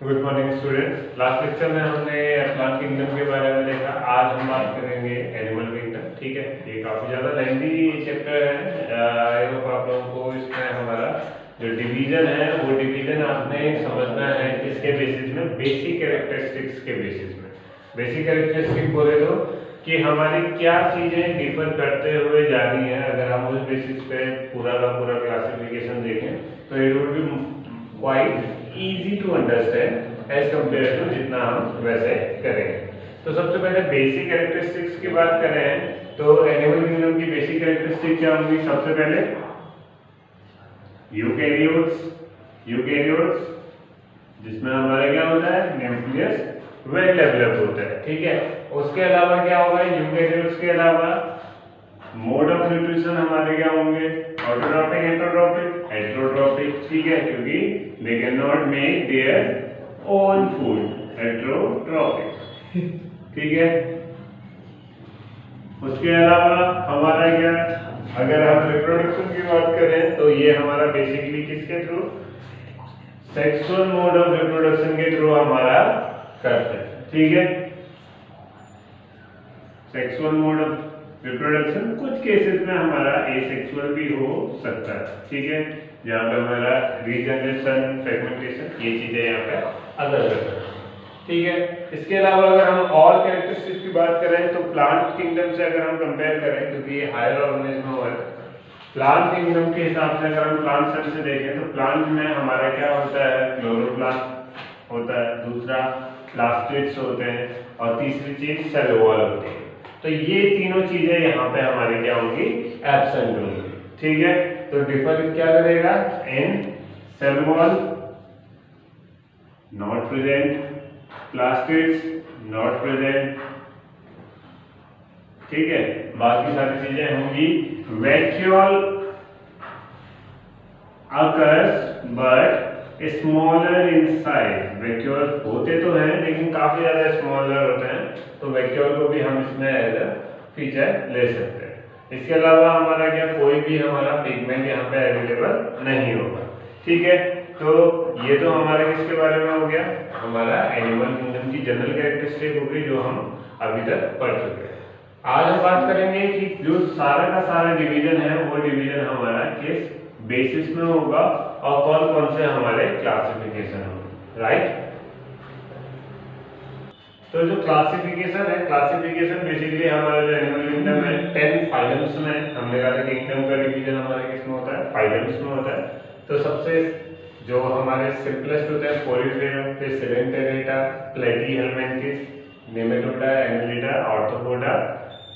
Good morning students. Last lecture में हमने plant kingdom के बारे में देखा। आज हम बात करेंगे एनिमल किंगडम। ठीक है, ये काफ़ी ज़्यादा लेंथी चैप्टर है। आई होप आप लोगों को इसमें हमारा जो डिवीजन है वो डिवीजन आपने समझना है किसके बेसिस में, बेसिक कैरेक्टरिस्टिक्स के बेसिस में। बेसिक कैरेक्टरिस्टिक बोले तो कि हमारी क्या चीज़ें डिफर करते हुए जा रही हैं। अगर हम उस बेसिस पे पूरा का पूरा क्लासिफिकेशन देखें तो it would be quite easy to understand as compared to जितना हम वैसे करेंगे। तो सबसे पहले बेसिक कैरेक्टरिस्टिक्स की बात करें तो एनिमल किंगडम की बेसिक कैरेक्टरिस्टिक क्या होंगी। सबसे पहले यूकेरियोट्स जिसमें हमारा क्या होता है, न्यूक्लियस वेल डेवलप होता है। ठीक है, उसके अलावा क्या होगा, यूकेरियोट्स के अलावा मोड ऑफ न्यूट्रिशन हमारे क्या होंगे, ऑटोट्रॉपिक, एंडोट्रॉपिक, हेटेरोट्रॉपिक। ठीक है, क्योंकि they can not make their own food, heterotrophic. ठीक है, उसके अलावा हमारा क्या, अगर हम रिप्रोडक्शन की बात करें तो ये हमारा बेसिकली किसके through, sexual mode of reproduction के थ्रू हमारा करते हैं। ठीक है, सेक्सुअल मोड ऑफ रिप्रोडक्शन कुछ केसेस में हमारा एसेक्सुअल भी हो सकता है। ठीक है, जहाँ पे हमारा रीजनरेशन, फ्रेगमेंटेशन, ये चीजें यहाँ पे अलग अलग है। ठीक है, इसके अलावा अगर हम और कैरेक्टरिस्टिक्स की बात करें तो प्लांट किंगडम से अगर हम कंपेयर करें, क्योंकि ये हायर ऑर्गेनिज्म है, प्लांट किंगडम के हिसाब से अगर हम प्लांट सेल से देखें तो प्लांट में हमारा क्या होता है, क्लोरोप्लास्ट होता है, दूसरा प्लास्टिड्स होते हैं और तीसरी चीज सेल वॉल होती है। तो ये तीनों चीजें यहाँ पे हमारी क्या होंगी, एब्सेंट होंगी। ठीक है, तो डिफर क्या करेगा, in cell wall not present, plastids not present. ठीक है, बाकी सारी चीजें होंगी। Vacuole occurs but smaller in size. Vacuole होते तो हैं लेकिन काफी ज्यादा स्मॉलर होते हैं, तो वैक्यूल को भी हम इसमें एज अ फीचर ले सकते हैं। इसके अलावा हमारा क्या, कोई भी हमारा पिगमेंट यहाँ पे अवेलेबल नहीं होगा। ठीक है, तो ये तो हमारे किसके बारे में हो गया, हमारा एनिमल किंगडम की जनरल कैरेक्टरिस्टिक होगी जो हम अभी तक पढ़ चुके हैं। आज हम बात करेंगे कि जो सारा का सारा डिवीजन है वो डिवीजन हमारा किस बेसिस में होगा और कौन कौन से हमारे क्लासिफिकेशन होंगे। राइट, तो जो क्लासिफिकेशन है, क्लासिफिकेशन बेसिकली हमारा जो एनिमल किंगडम है 10 फाइलम्स में, हमने कहा था किंगडम का डिवीजन हमारे किसमें होता है, फाइलम्स में होता है। तो सबसे जो हमारे सिंपलेस्ट होते हैं पोरिफेरा, फिर coelenterata, प्लेटीहेलमिन्थिस, Nematoda, Annelida, arthropoda,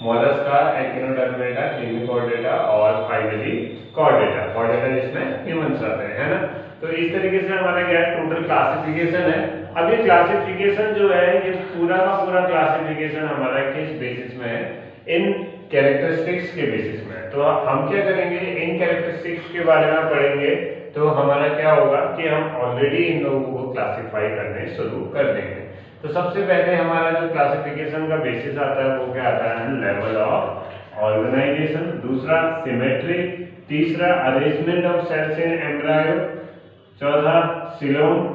Mollusca, एक्टिनोडर्मेटा, क्लिनिकॉर्डेटा और फाइनली कॉर्डेटा। कॉर्डेटा जिसमें ह्यूमंस आते हैं, है ना। तो इस तरीके से हमारा क्या है, टोटल क्लासिफिकेशन है। अब ये क्लासिफिकेशन जो है, ये पूरा का पूरा क्लासिफिकेशन हमारा किस बेसिस में है, इन कैरेक्टरिस्टिक्स के बेसिस में है। तो हम क्या करेंगे, इन कैरेक्टरिस्टिक्स के बारे में पढ़ेंगे तो हमारा क्या होगा कि हम ऑलरेडी इन लोगों को क्लासिफाई करने शुरू कर देंगे। तो सबसे पहले हमारा जो क्लासिफिकेशन का बेसिस आता है वो क्या आता है, लेवल ऑफ ऑर्गेनाइजेशन, दूसरा सिमेट्री, तीसरा arrangement of cells in embryo, चौथा सिलोम,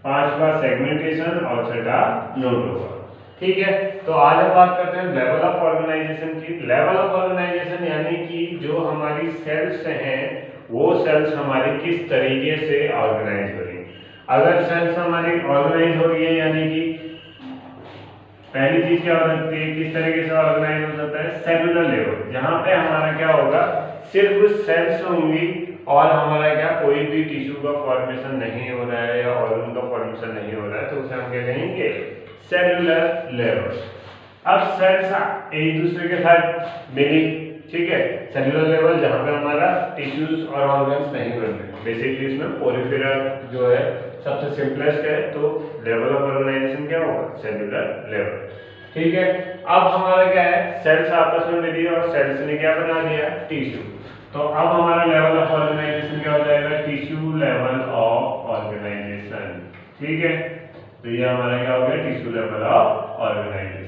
पांचवा सेगमेंटेशन और छठा नोटोफोर। ठीक है, तो आज हम बात करते हैं लेवल ऑफ ऑर्गेनाइजेशन की। लेवल ऑफ ऑर्गेनाइजेशन यानी कि जो हमारी सेल्स हैं वो सेल्स हमारी किस तरीके से ऑर्गेनाइज हो रही है। अगर सेल्स हमारी ऑर्गेनाइज हो रही है यानी कि पहली चीज क्या हो सकती है, किस तरीके से ऑर्गेनाइज हो सकता है, सेलुलर लेवल, जहां पे हमारा क्या होगा, सिर्फ सेल्स होंगी और हमारा क्या कोई भी टिश्यू का फॉर्मेशन नहीं हो रहा है या ऑर्गन का फॉर्मेशन नहीं हो रहा है, तो उसे हम क्या कहेंगे, सेलुलर लेवल। अब सेल्स एक दूसरे के साथ मिली, ठीक है, सेलुलर लेवल जहां पे हमारा टिश्यूज और ऑर्गन्स नहीं बन रहे, बेसिकली इसमें पोरिफेरा जो है सबसे सिंपलेस्ट है। तो लेवल ऑफ ऑर्गेनाइजेशन क्या होगा, सेलुलर लेवल। ठीक है, अब हमारा क्या है, सेल्स आपस में मिली और सेल्स ने क्या बना दिया, टिश्यू। तो अब हमारा लेवल ऑफ ऑर्गेनाइजेशन क्या हो जाएगा, टिश्यू लेवल ऑफ ऑर्गेनाइजेशन। ठीक है, तो ये हमारा क्या हो गया, टिश्यू लेवल ऑफ ऑर्गेनाइजेशन।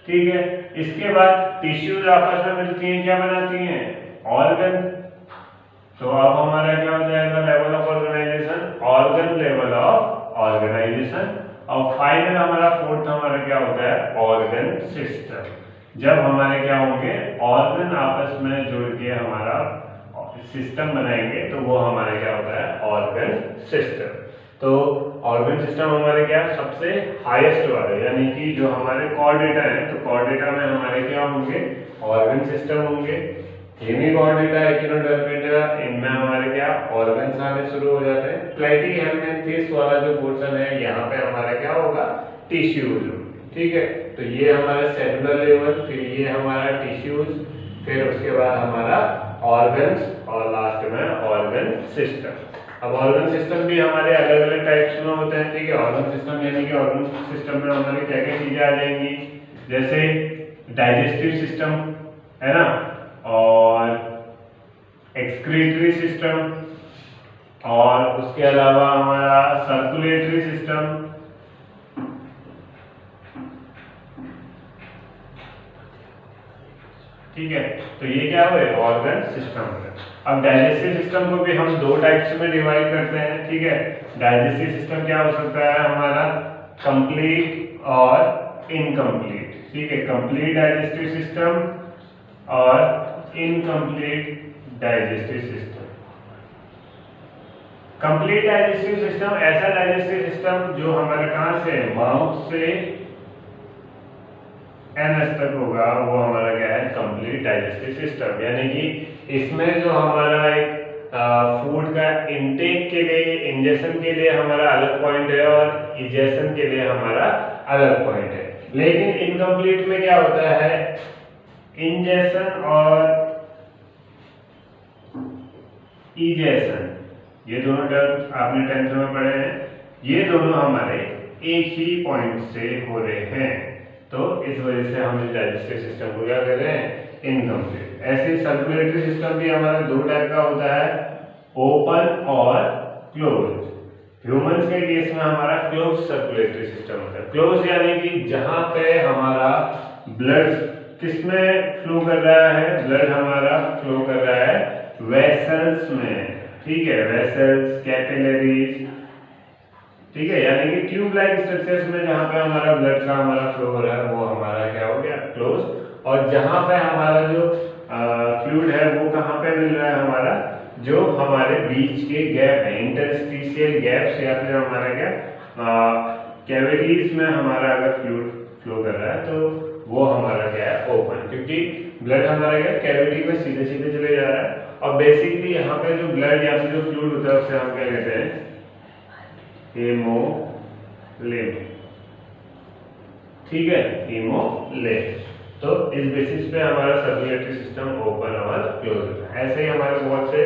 ठीक है, इसके बाद टिश्यूज आपस में मिलती हैं, क्या बनाती हैं, ऑर्गन। तो अब हमारा क्या हो जाएगा, level of organisation organ level of organisation. और फाइनल हमारा फोर्थ हमारा क्या होता है, ऑर्गन सिस्टम। जब हमारे क्या होंगे, ऑर्गन आपस में जुड़ के हमारा सिस्टम बनाएंगे तो वो हमारा क्या होता है, ऑर्गन सिस्टम। तो ऑर्गन सिस्टम हमारे क्या सबसे हाईएस्ट वाले, यानी कि जो हमारे कॉर डेटा है, तो कॉर डेटा में हमारे क्या होंगे, ऑर्गन सिस्टम होंगे। हेमी कॉर डेटा, इकिनोडर्म डेटा, इनमें हमारे क्या ऑर्गन्स आने शुरू हो जाते हैं। प्लेटी हेलमिन्थेस वाला जो पोर्शन है, यहाँ पे हमारा क्या होगा, टिश्यूज। ठीक है, तो ये हमारा सेलुलर लेवल, फिर ये हमारा टिश्यूज, फिर उसके बाद हमारा ऑर्गन्स और लास्ट में ऑर्गन सिस्टम। अब ऑर्गन सिस्टम भी हमारे अलग अलग टाइप्स में होते हैं। ठीक है, ऑर्गन सिस्टम यानी कि ऑर्गन सिस्टम में हमारी क्या क्या चीजें आ जाएंगी, जैसे डाइजेस्टिव सिस्टम है ना, और एक्सक्रीटरी सिस्टम, और उसके अलावा हमारा सर्कुलेटरी सिस्टम। ठीक है, तो ये क्या हुए, ऑर्गन सिस्टम है। अब डाइजेस्टिव सिस्टम को भी हम दो टाइप्स में डिवाइड करते हैं। ठीक है, डाइजेस्टिव सिस्टम क्या हो सकता है हमारा, कंप्लीट और इनकम्प्लीट। ठीक है, कंप्लीट डाइजेस्टिव सिस्टम और incomplete digestive system. Complete digestive system ऐसा डाइजेस्टिव सिस्टम जो हमारे कहां से, माउथ से एनएस तक होगा, वो हमारा क्या है, कंप्लीट डाइजेस्टिव सिस्टम। यानी कि इसमें जो हमारा एक फूड का इनटेक के लिए, इंजेक्शन के लिए हमारा अलग पॉइंट है और इजेक्शन के लिए हमारा अलग पॉइंट है। लेकिन इनकम्प्लीट में क्या होता है, इंजेक्शन और इजेक्शन, ये दोनों टर्म आपने 10th में पढ़े हैं, ये दोनों हमारे एक ही पॉइंट से हो रहे हैं। तो इस वजह से हम इस डाइजेस्टिव सिस्टम को क्या कर रहे हैं, इनकम्प्लीट। ऐसे सर्कुलेटरी सिस्टम भी हमारा दो टाइप का होता है, ओपन और क्लोज। ह्यूमंस के केस में हमारा क्लोज सर्कुलेटरी सिस्टम होता है। क्लोज यानी कि जहां पे हमारा ब्लड किसमें फ्लो कर रहा है, ब्लड हमारा फ्लो कर रहा है वेसल्स में। ठीक है, वेसल्स, कैपिलरीज। ठीक है, यानी कि ट्यूब लाइक स्ट्रक्चर्स में जहां पे हमारा ब्लड का हमारा फ्लो हो रहा है, वो हमारा क्या हो गया, क्लोज। और जहां पे हमारा जो फ्लूइड है वो कहां पे मिल रहा है, हमारा जो हमारे बीच के गैप है, इंटरस्टिशियल गैप्स, या फिर हमारा क्या कैविटीज में हमारा अगर फ्लूइड फ्लो कर रहा है तो वो हमारा क्या है, ओपन। क्योंकि ब्लड हमारा क्या कैविटी में सीधे सीधे चले जा रहा है। और बेसिकली यहाँ पे जो ब्लड या फिर जो फ्लूइड होता है उसे हम क्या कहते हैं, हीमोलिम्फ। ठीक है, हीमोलिम्फ। तो इस बेसिस पे हमारा सर्कुलेटरी सिस्टम ओपन और क्लोज होता है। ऐसे ही हमारे बहुत से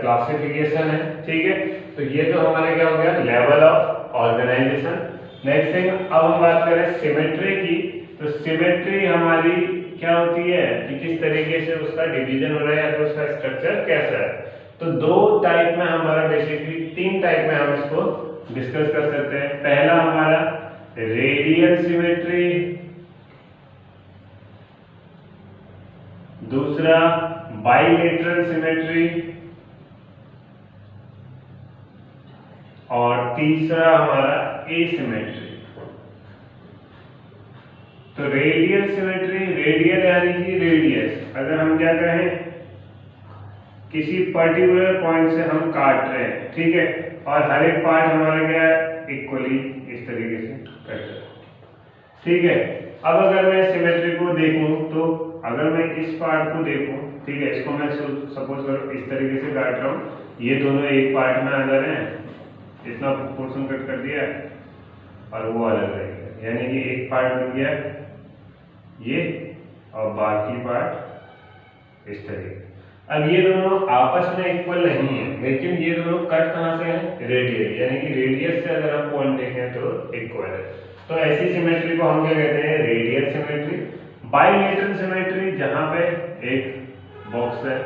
क्लासिफिकेशन है। ठीक है, तो ये तो हमारे क्या हो गया, level of organisation. Next thing, अब हम बात करें सिमेट्री की। तो सिमेट्री हमारी क्या होती है कि किस तरीके से उसका डिवीजन हो रहा है या फिर उसका स्ट्रक्चर कैसा है। तो दो टाइप में हमारा, बेसिकली तीन टाइप में हम इसको डिस्कस कर सकते हैं। पहला हमारा रेडियल सिमेट्री, दूसरा बाइलेटरल सिमेट्री, और तीसरा हमारा एसिमेट्री। तो रेडियल सिमेट्री, रेडियल यानी कि रेडियस, अगर हम क्या करें, किसी पर्टिकुलर पॉइंट से हम काट रहे हैं। ठीक है, और हर एक पार्ट हमारा क्या है, इक्वली इस तरीके से कट रहा है। ठीक है, अब अगर मैं सिमेट्री को देखूं, तो अगर मैं इस पार्ट को देखूं, ठीक है, इसको मैं सपोज करो इस तरीके से काट रहा हूं, ये दोनों एक पार्ट में आ जा रहे हैं, इतना पोर्शन कट कर दिया और वो अलग रह गया, यानी कि एक पार्ट बन गया ये और बाकी पार्ट इस तरीके। अब ये दोनों आपस में इक्वल नहीं है, लेकिन ये दोनों कट कहां से है, रेडियल, यानी कि रेडियस से अगर हम पॉइंट देखें तो इक्वल है। तो ऐसी सिमेट्री को हम क्या कहते हैं, रेडियल सिमेट्री। बाइलेटरल सिमेट्री, जहां पे एक बॉक्स है,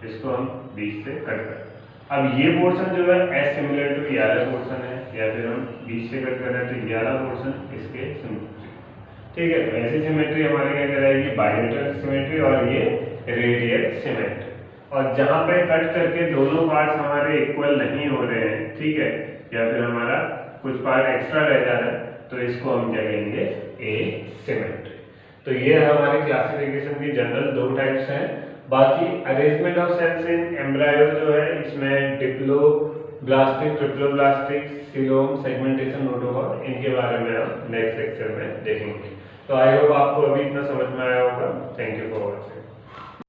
इसको हम बीच से कट कर, अब ये पोर्शन जो है एज सिमिलर टू ये वाला पोर्शन है, या फिर हम बीच से कट कर रहे हैं तो ये वाला पोर्शन इसके सिमेट्री। ठीक है, तो ऐसी सिमेट्री हमारे क्या कहलाएगी, बाइलेटरल सिमेट्री, और ये रेडियल सिमेट्री। और जहाँ पे कट करके दोनों पार्ट्स हमारे इक्वल नहीं हो रहे हैं, ठीक है, या फिर हमारा कुछ पार्ट एक्स्ट्रा रह जा रहा है, तो इसको हम क्या कहेंगे, एसिमेट्री। तो ये हमारे क्लासिफिकेशन की जनरल दो टाइप्स हैं। बाकी arrangement of cells in embryo जो है, इसमें diploblastic, triploblastic, coelom, segmentation, notochord, इनके बारे में हम नेक्स्ट लेक्चर में देखेंगे। तो आई होप आपको अभी इतना समझ में आया होगा। Thank you for watching.